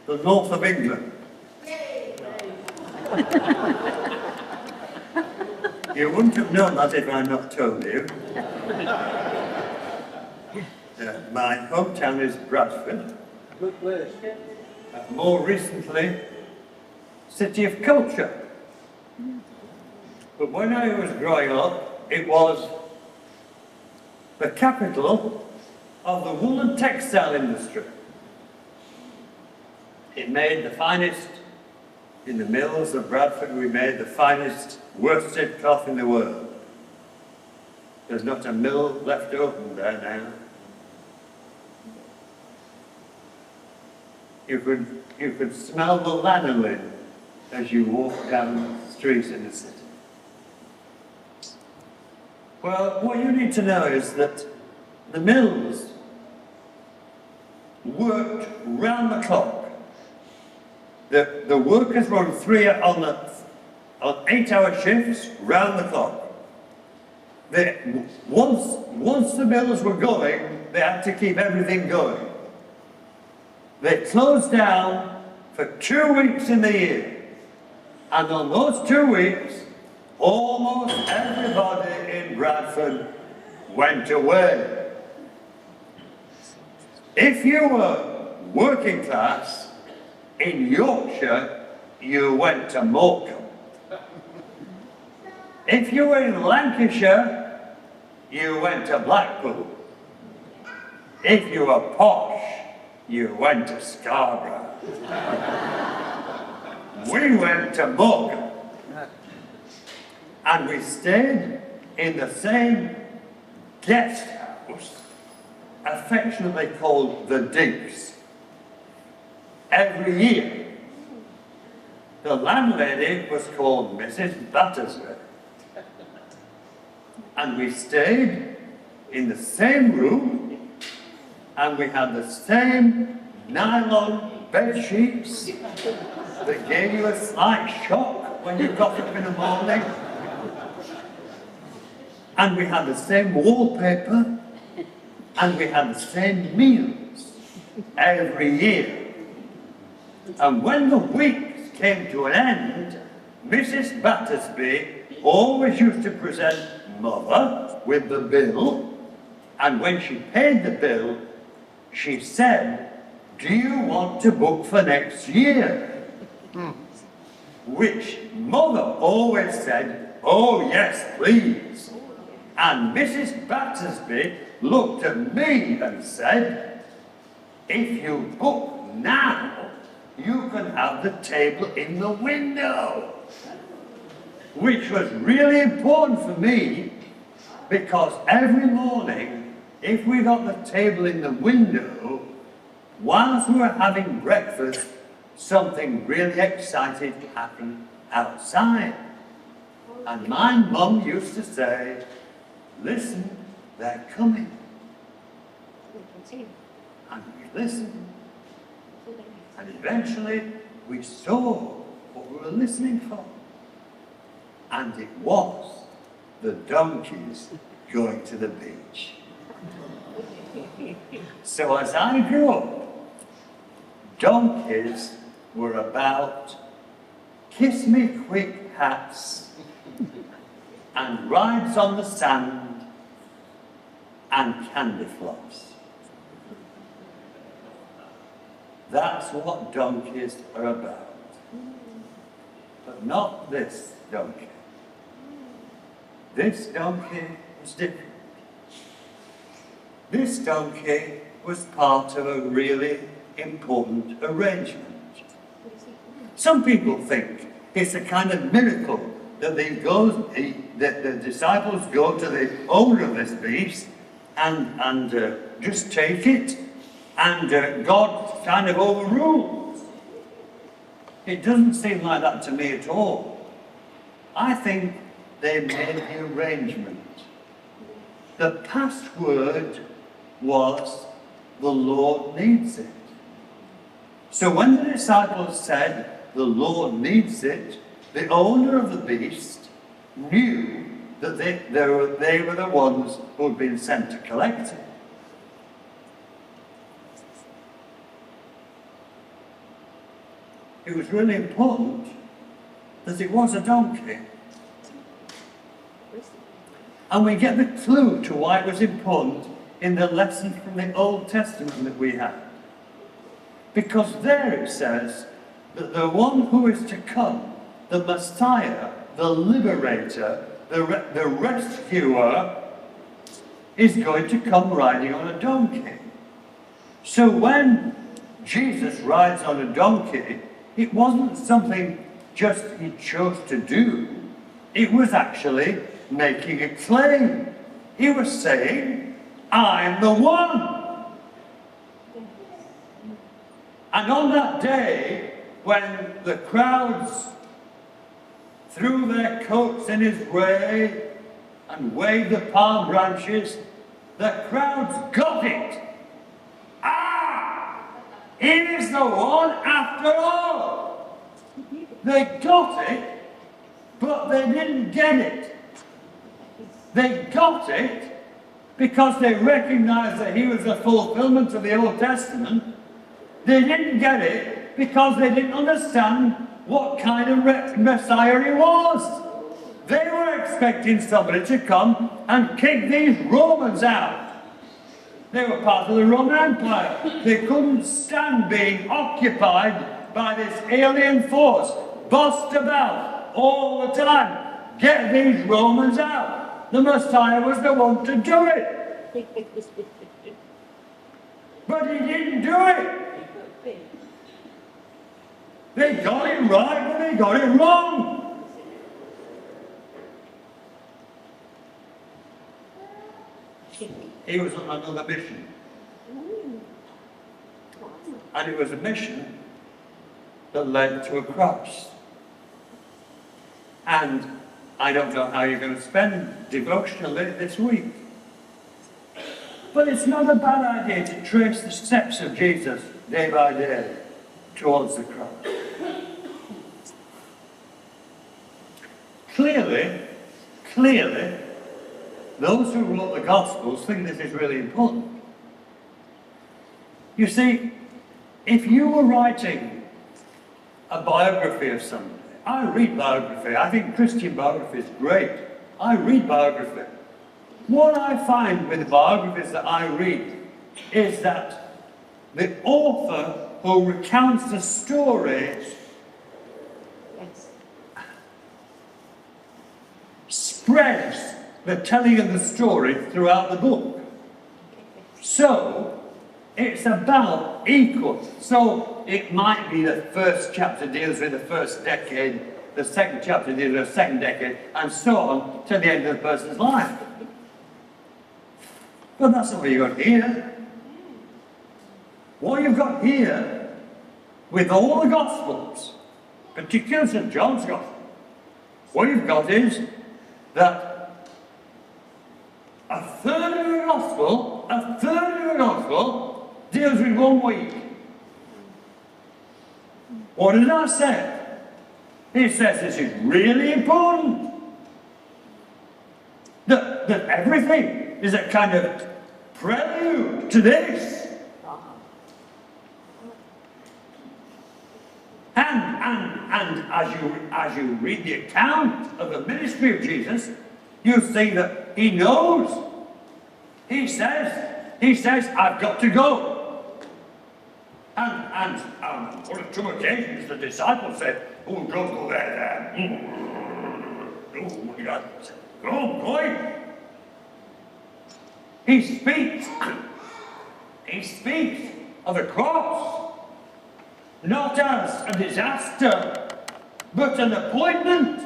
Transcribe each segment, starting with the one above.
the north of England. You wouldn't have known that if I'd not told you. My hometown is Bradford. Good place. More recently, City of Culture. But when I was growing up, it was the capital of the wool and textile industry. It made the finest, in the mills of Bradford, we made the finest worsted cloth in the world. There's not a mill left open there now. You could smell the lanolin as you walk down the streets in the city. Well, what you need to know is that the mills worked round the clock. The workers were on 8-hour shifts round the clock. Once the mills were going, they had to keep everything going. They closed down for 2 weeks in the year. And on those 2 weeks, almost everybody in Bradford went away. If you were working class, in Yorkshire, you went to Morecambe. If you were in Lancashire, you went to Blackpool. If you were posh, you went to Scarborough. We went to Morecambe. And we stayed in the same guest house, affectionately called the Digs. Every year. The landlady was called Mrs. Battersby. And we stayed in the same room, and we had the same nylon bed sheets that gave you a slight shock when you got up in the morning. And we had the same wallpaper, and we had the same meals every year. And when the weeks came to an end, Mrs. Battersby always used to present Mother with the bill, and when she paid the bill, she said, "Do you want to book for next year?" Which Mother always said, "Oh yes, please." And Mrs. Battersby looked at me and said, "If you book now, you can have the table in the window." Which was really important for me, because every morning, if we got the table in the window, whilst we were having breakfast, something really exciting happened outside. And my mum used to say, "Listen, they're coming." And we listened. And eventually, we saw what we were listening for. And it was the donkeys going to the beach. So as I grew up, donkeys were about kiss me quick hats and rides on the sand and candy floss. That's what donkeys are about. But not this donkey. This donkey was different. This donkey was part of a really important arrangement. Some people think it's a kind of miracle that the disciples go to the owner of this beast and just take it, and God kind of overrules. It doesn't seem like that to me at all. I think they made the arrangement. The password was, "The Lord needs it." So when the disciples said, "The Lord needs it," the owner of the beast knew that they were the ones who had been sent to collect it. it was really important that it was a donkey. And we get the clue to why it was important in the lesson from the Old Testament that we had. Because there it says that the one who is to come, the Messiah, the liberator, the rescuer, is going to come riding on a donkey. So when Jesus rides on a donkey, it wasn't something just he chose to do. It was actually making a claim. He was saying, I'm the one. And on that day, when the crowds threw their coats in his way and waved the palm branches, the crowds got it. Ah! He is the one after all. They got it, but they didn't get it. They got it because they recognized that he was the fulfillment of the Old Testament. They didn't get it because they didn't understand what kind of Messiah he was. They were expecting somebody to come and kick these Romans out. They were part of the Roman Empire. They couldn't stand being occupied by this alien force, bossed about all the time. Get these Romans out. The Messiah was the one to do it. But he didn't do it. They got it right, but they got it wrong. He was on another mission. And it was a mission that led to a cross. And I don't know how you're going to spend devotionally this week. But it's not a bad idea to trace the steps of Jesus day by day towards the cross. Clearly, those who wrote the Gospels think this is really important. You see, if you were writing a biography of somebody, I read biography. I think Christian biography is great. I read biography. What I find with the biographies that I read is that the author who recounts the story spreads the telling of the story throughout the book. So, it's about equal. So, it might be the first chapter deals with the first decade, the second chapter deals with the second decade, and so on to the end of the person's life. But that's not what you've got here. What you've got here, with all the Gospels, particularly St. John's Gospel, what you've got is that a third of the Gospel deals with 1 week. What does that say? It says this is really important. That everything is a kind of prelude to this. And as you read the account of the ministry of Jesus, you see that he knows. He says, I've got to go. And on 2 occasions the disciples said, oh, don't go there. Oh, my God. Go on, boy. He speaks of the cross. Not as a disaster, but an appointment.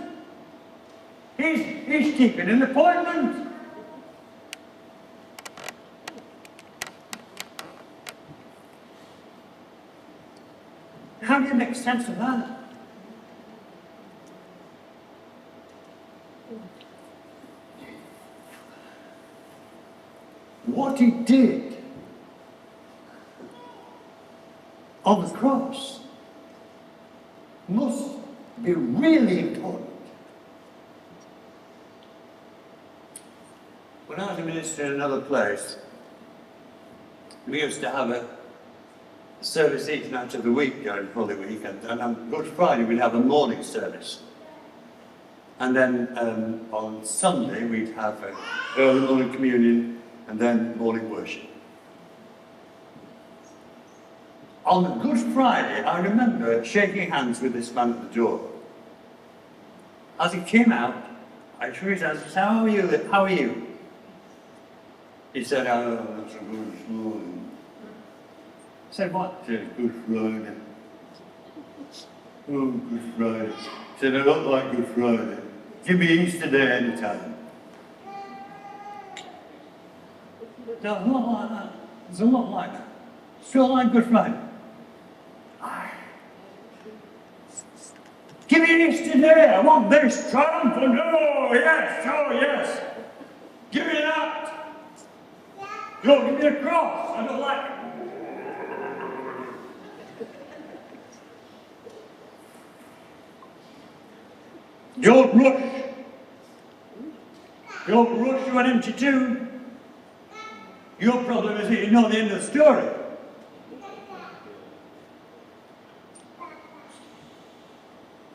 He's keeping an appointment. How do you make sense of that? What he did on the cross must be really important. When I was a minister in another place, we used to have service each night of the week during Holy Week, and on Good Friday we'd have a morning service. And then on Sunday we'd have early morning communion and then morning worship. On Good Friday, I remember shaking hands with this man at the door. As he came out, I shook his hand and said, "How are you? How are you?" He said, "Oh, that's a good morning." I said, "What?" He said, "Good Friday." "Oh, Good Friday." He said, "I don't like Good Friday. Give me Easter Day anytime." No, a lot like that. There's a lot like that. Still like Good Friday. Give me an Easter Day. I want this triumphant. Oh yes, oh yes. Give me that. Don't give me a cross. I don't like it. Don't rush. Don't rush to an empty tomb. Your problem is that you know the end of the story.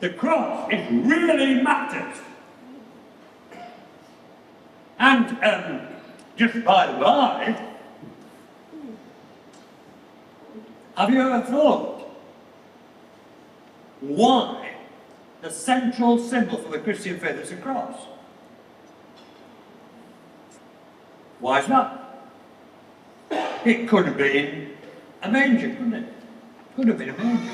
The cross, it really matters. And just by the by, have you ever thought why the central symbol for the Christian faith is a cross? Why is that? It could have been a manger, couldn't it? Could have been a manger.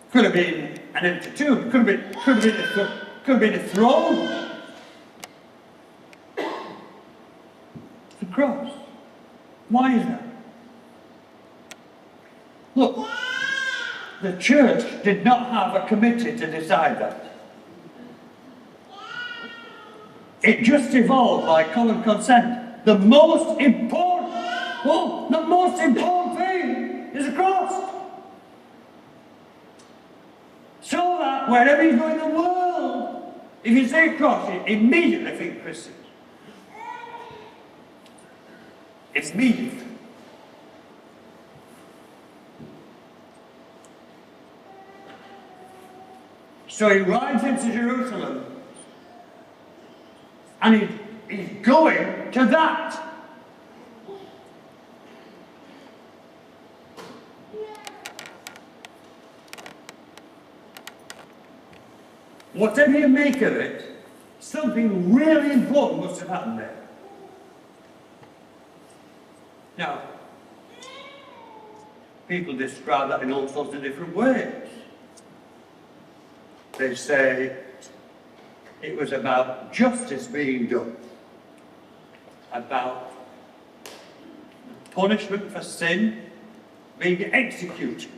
Could have been an empty tomb. Could have been a throne. The cross. Why is that? Look, the church did not have a committee to decide that. It just evolved by common consent. The most important thing is a cross. So that wherever you go in the world, if you say cross, you immediately think Christians. It's immediate. So he rides into Jerusalem, and he's going to that. Whatever you make of it, something really important must have happened there. Now, people describe that in all sorts of different ways. They say it was about justice being done, about punishment for sin being executed.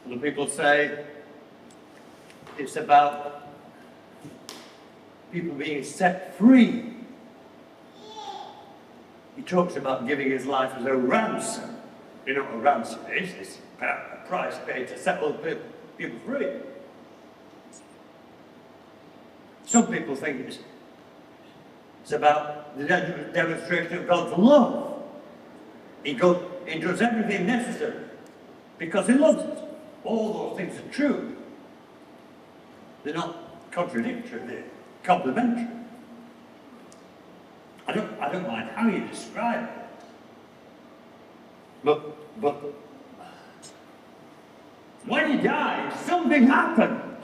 Other people say it's about people being set free. He talks about giving his life as a ransom. You know what a ransom is? It's a price paid to set other people free. Some people think it's about the demonstration of God's love. He does everything necessary because he loves us. All those things are true. They're not contradictory, they're complementary. I don't mind how you describe it. But when he died, something happened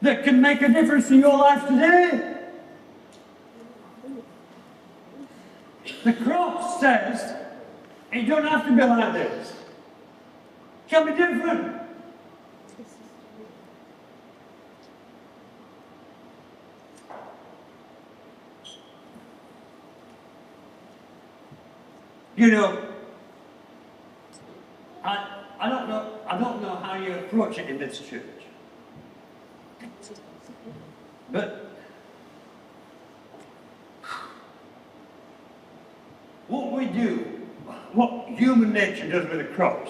that can make a difference in your life today. The cross says it don't have to be like this. It can be different. You know, I don't know how you approach it in this church. But what we do, what human nature does with a cross,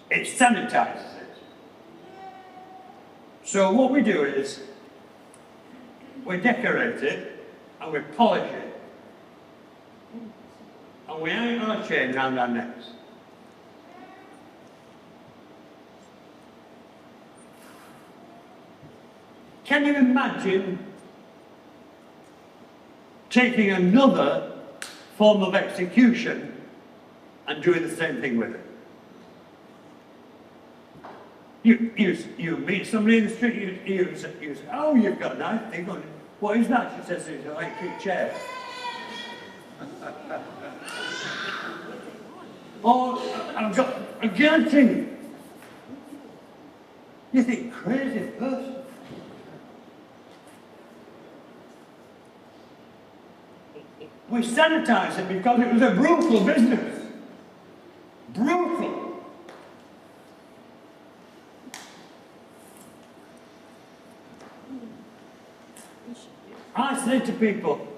it sanitizes it. So what we do is, we decorate it, and we polish it. And we hang it on a chain round our necks. Can you imagine taking another form of execution and doing the same thing with it? You meet somebody in the street, you say, oh, you've got a knife. They go, what is that? She says, it's an electric chair. Or, I've got a guillotine. You think, crazy person. We sanitized it because it was a brutal business. Brutal. I say to people,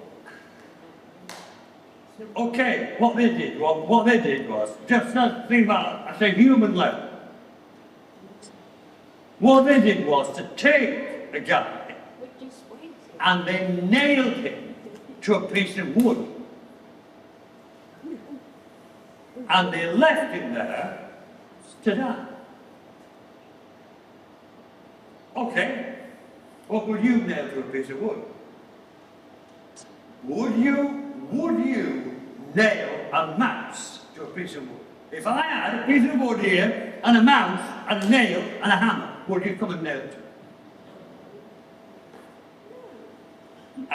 okay, what they did was, just not think about, I say human level. What they did was to take a guy and they nailed him to a piece of wood. And they left him there to die. Okay, what would you nail to a piece of wood? Would you nail a mouse to a piece of wood? If I had a piece of wood here, and a mouse, and a nail, and a hammer, would you come and nail it to?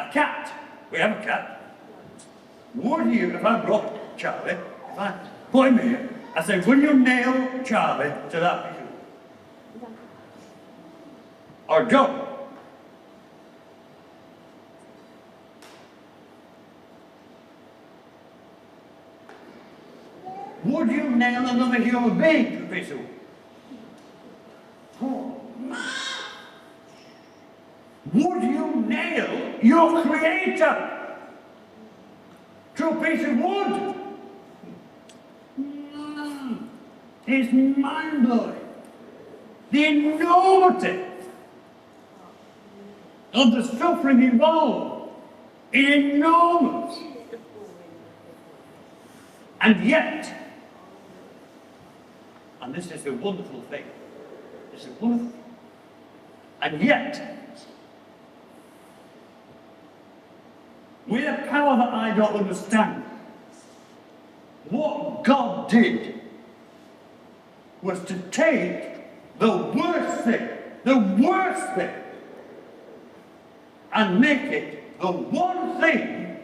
A cat. We have a cat. Would you, if I brought Charlie, if I put him here, I said, will you nail Charlie to that piece of wood? Or dog? Would you nail another human being to a piece of wood? Oh. Would you nail your creator to a piece of wood? It's mind-blowing. The enormity of the suffering involved is enormous. And yet, and this is the wonderful thing, this is wonderful, and yet, with a power that I don't understand, what God did was to take the worst thing, and make it the one thing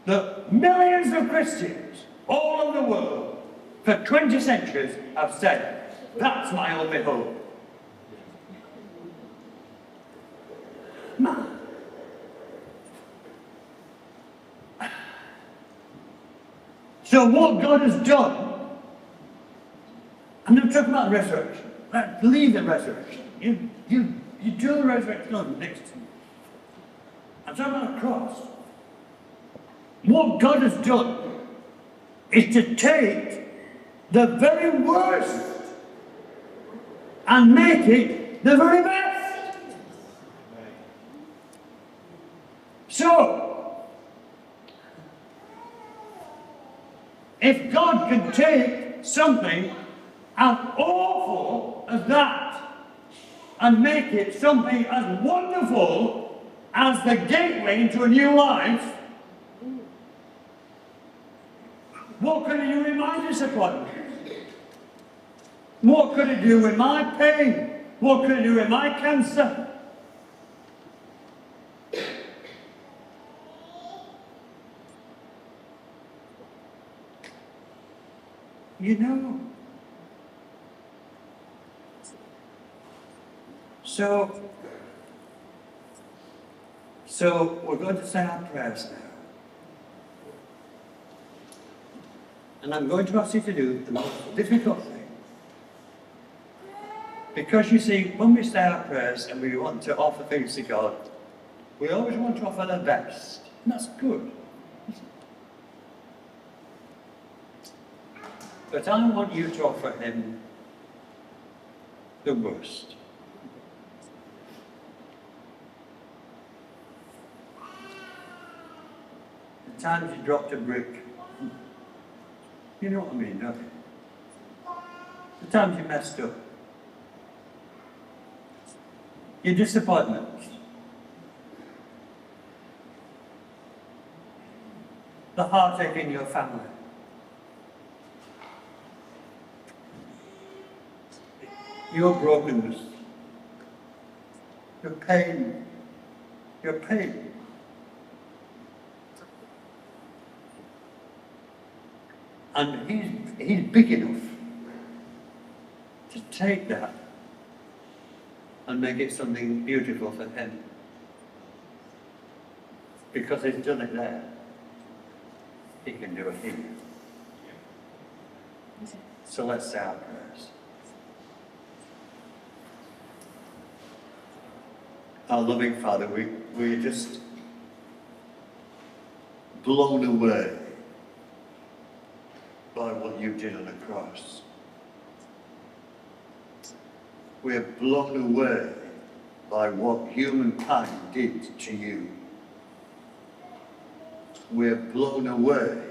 that millions of Christians all over the world for 20 centuries have said, that's my only hope. Man. So what God has done, I'm not talking about the resurrection. Leave the resurrection. You do the resurrection on next to me. I'm talking about the cross. What God has done is to take the very worst and make it the very best. So, if God can take something as awful as that and make it something as wonderful as the gateway into a new life, what could he do with my disappointment? What could he do with my pain? What could he do with my cancer? You know. So we're going to say our prayers now. And I'm going to ask you to do the most difficult thing. Because you see, when we say our prayers and we want to offer things to God, we always want to offer the best. And that's good. But I want you to offer him the worst. times you dropped a brick. You know what I mean, don't you? The times you messed up. Your disappointments. The heartache in your family. Your brokenness. Your pain. Your pain. And he's big enough to take that and make it something beautiful for him. Because he's done it there. He can do it here. So let's say our prayers. Our loving Father, we're just blown away by what you did on the cross. We're blown away by what humankind did to you. We're blown away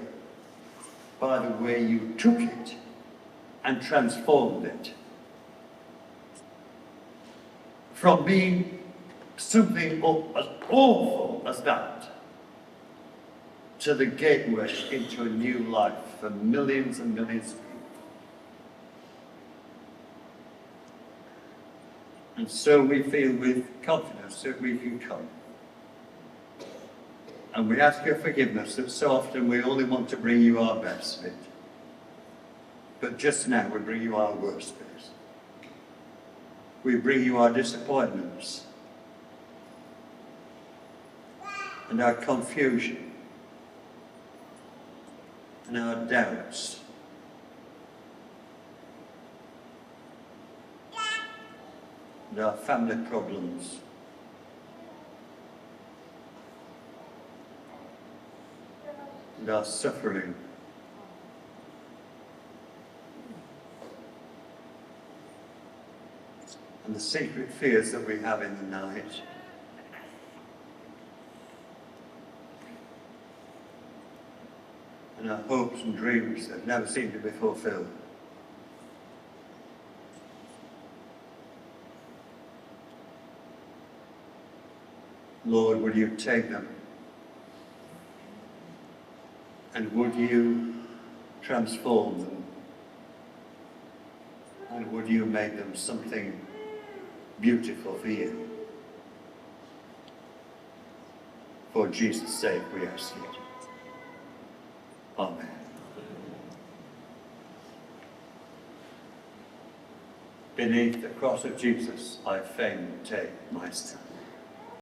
by the way you took it and transformed it. From being something as awful as that to the gateway into a new life for millions and millions of people. And so we feel with confidence that we can come. And we ask your forgiveness that so often we only want to bring you our best bit. But just now we bring you our worst bit. We bring you our disappointments and our confusion and our doubts. And our family problems. And our suffering. And the secret fears that we have in the night. And our hopes and dreams that never seem to be fulfilled. Lord, would you take them? And would you transform them? And would you make them something beautiful for you? For Jesus' sake we ask it. Amen. Beneath the cross of Jesus, I fain take my stand.